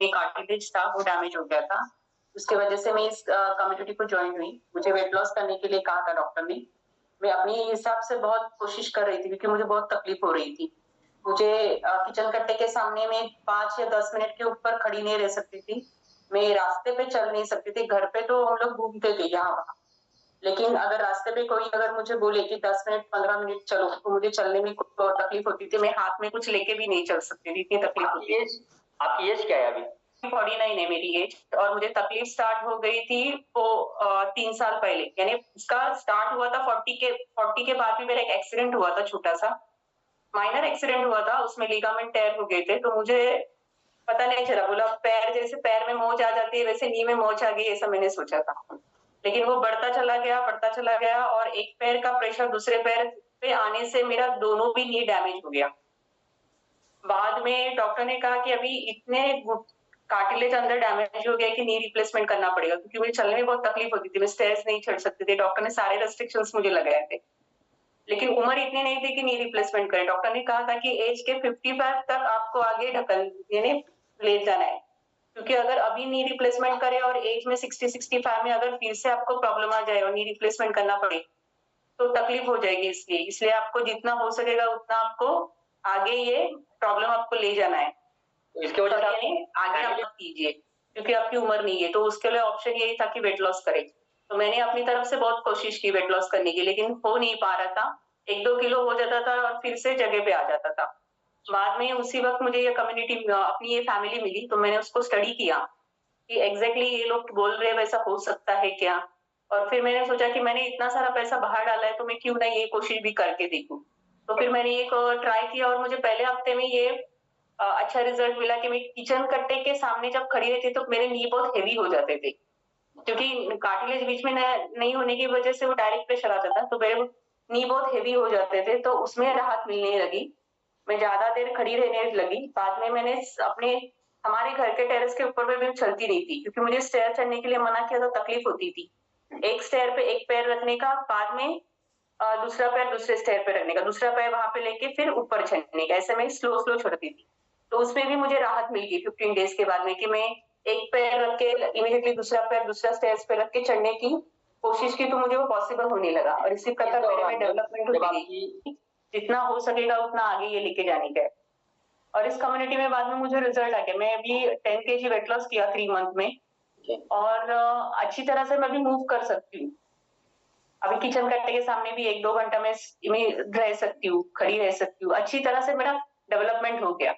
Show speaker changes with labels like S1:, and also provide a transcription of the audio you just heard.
S1: Cartilage था वो damage हो गया था। उसकी वजह से मैं इस कम्युनिटी को ज्वाइन हुई। मुझे वेट लॉस करने के लिए कहा था डॉक्टर ने। मैं अपने हिसाब से बहुत कोशिश कर रही थी क्योंकि मुझे बहुत तकलीफ हो रही थी। मुझे किचन कट्टे के सामने में 5 या 10 मिनट के ऊपर खड़ी नहीं रह सकती थी। मैं रास्ते पे चल नहीं सकती थी। घर पे तो हम लोग घूमते थे यहाँ वहाँ, लेकिन अगर रास्ते पे कोई अगर मुझे बोले कि 10 मिनट 15 मिनट चलो, तो मुझे चलने में तकलीफ होती थी। मैं हाथ में कुछ लेके भी नहीं चल सकती थी, इतनी तकलीफ होती थी।
S2: आपकी एज क्या है अभी?
S1: 49 है मेरी एज, और मुझे तकलीफ स्टार्ट हो गई थी वो 3 साल पहले। यानी इसका स्टार्ट हुआ था 40 के बाद भी मेरा एक एक्सीडेंट हुआ था, छोटा सा माइनर एक्सीडेंट हुआ था। उसमें लिगामेंट टेयर हो गए थे, तो मुझे पता नहीं चला। बोला पैर जैसे पैर में मोच आ जाती है वैसे नी में मोच आ गई, ऐसा मैंने सोचा था। लेकिन वो बढ़ता चला गया और एक पैर का प्रेशर दूसरे पैर पे आने से मेरा दोनों भी नी डैमेज हो गया। बाद में डॉक्टर ने कहा कि अभी इतने कार्टिलेज अंदर डैमेज हो गया कि नी रिप्लेसमेंट करना पड़ेगा, क्योंकि मुझे चलने में बहुत तकलीफ होती थी। मैं स्टेयर्स नहीं चढ़ सकती थी। डॉक्टर ने सारे रेस्ट्रिक्शंस मुझे लगाए थे, लेकिन उम्र इतनी नहीं थी कि नी रिप्लेसमेंट करें। डॉक्टर ने कहा था कि एज के 55 तक आपको आगे ढकल यानी ले जाना है, क्योंकि अगर अभी नी रिप्लेसमेंट करे और एज में 60-65 में अगर फिर से आपको प्रॉब्लम आ जाए और नी रिप्लेसमेंट करना पड़े तो तकलीफ हो जाएगी। इसलिए आपको जितना हो सकेगा उतना आपको आगे ये प्रॉब्लम आपको ले जाना है।
S2: तो इसकी वजह से
S1: आगे आप मत कीजिए क्योंकि आपकी उम्र नहीं है। तो उसके लिए ऑप्शन यही था कि वेट लॉस करें। तो मैंने अपनी तरफ से बहुत कोशिश की वेट लॉस करने की, लेकिन हो नहीं पा रहा था। 1-2 किलो हो जाता था और फिर से जगह पे आ जाता था। बाद में उसी वक्त मुझे ये कम्युनिटी अपनी ये फैमिली मिली, तो मैंने उसको स्टडी किया कि एग्जैक्टली ये लोग बोल रहे हैं वैसा हो सकता है क्या। और फिर मैंने सोचा कि मैंने इतना सारा पैसा बाहर डाला है तो मैं क्यों ना ये कोशिश भी करके देखूं। तो फिर मैंने एक ट्राई किया और मुझे पहले हफ्ते में ये अच्छा रिजल्ट मिला कि मैं किचन कट्टे के सामने जब खड़ी रहती तो मेरे नी बहुत हेवी हो जाते थे, क्योंकि कार्टिलेज बीच में नहीं होने की वजह से वो डायरेक्ट प्रेशर आता था, तो मेरे नी बहुत हेवी हो जाते थे। तो उसमें राहत मिलने लगी। मैं ज्यादा देर खड़ी रहने लगी। बाद में मैंने अपने हमारे घर के टेरेस के ऊपर में भी चलती नहीं थी, क्योंकि मुझे स्टेयर चढ़ने के लिए मना किया तो तकलीफ होती थी। एक स्टेयर पे एक पैर रखने का, बाद में दूसरा पैर दूसरे स्टेयर पे रखने का, दूसरा पैर वहां पे लेके फिर ऊपर चढ़ने का, ऐसे मैं स्लो स्लो चढ़ती थी। तो उसमें भी मुझे राहत मिल गई 15 डेज के बाद में, कि मैं एक पैर रख के इमीडिएटली दूसरा पैर दूसरा स्टेयर्स पे रख के चढ़ने की कोशिश की, तो मुझे वो पॉसिबल होने लगा। और इसी प्रकार मेरे में डेवलपमेंट होती गई। जितना हो सकेगा उतना आगे ये लेके जाने का है। और इस कम्युनिटी में बाद में मुझे रिजल्ट आ गया। मैं अभी 10 केजी वेट लॉस किया 3 मंथ में, और अच्छी तरह से मैं भी मूव कर सकती हूँ। अभी किचन कट्टे के सामने भी 1-2 घंटा में रह सकती हूँ, खड़ी रह सकती हूँ। अच्छी तरह से मेरा डेवलपमेंट हो गया।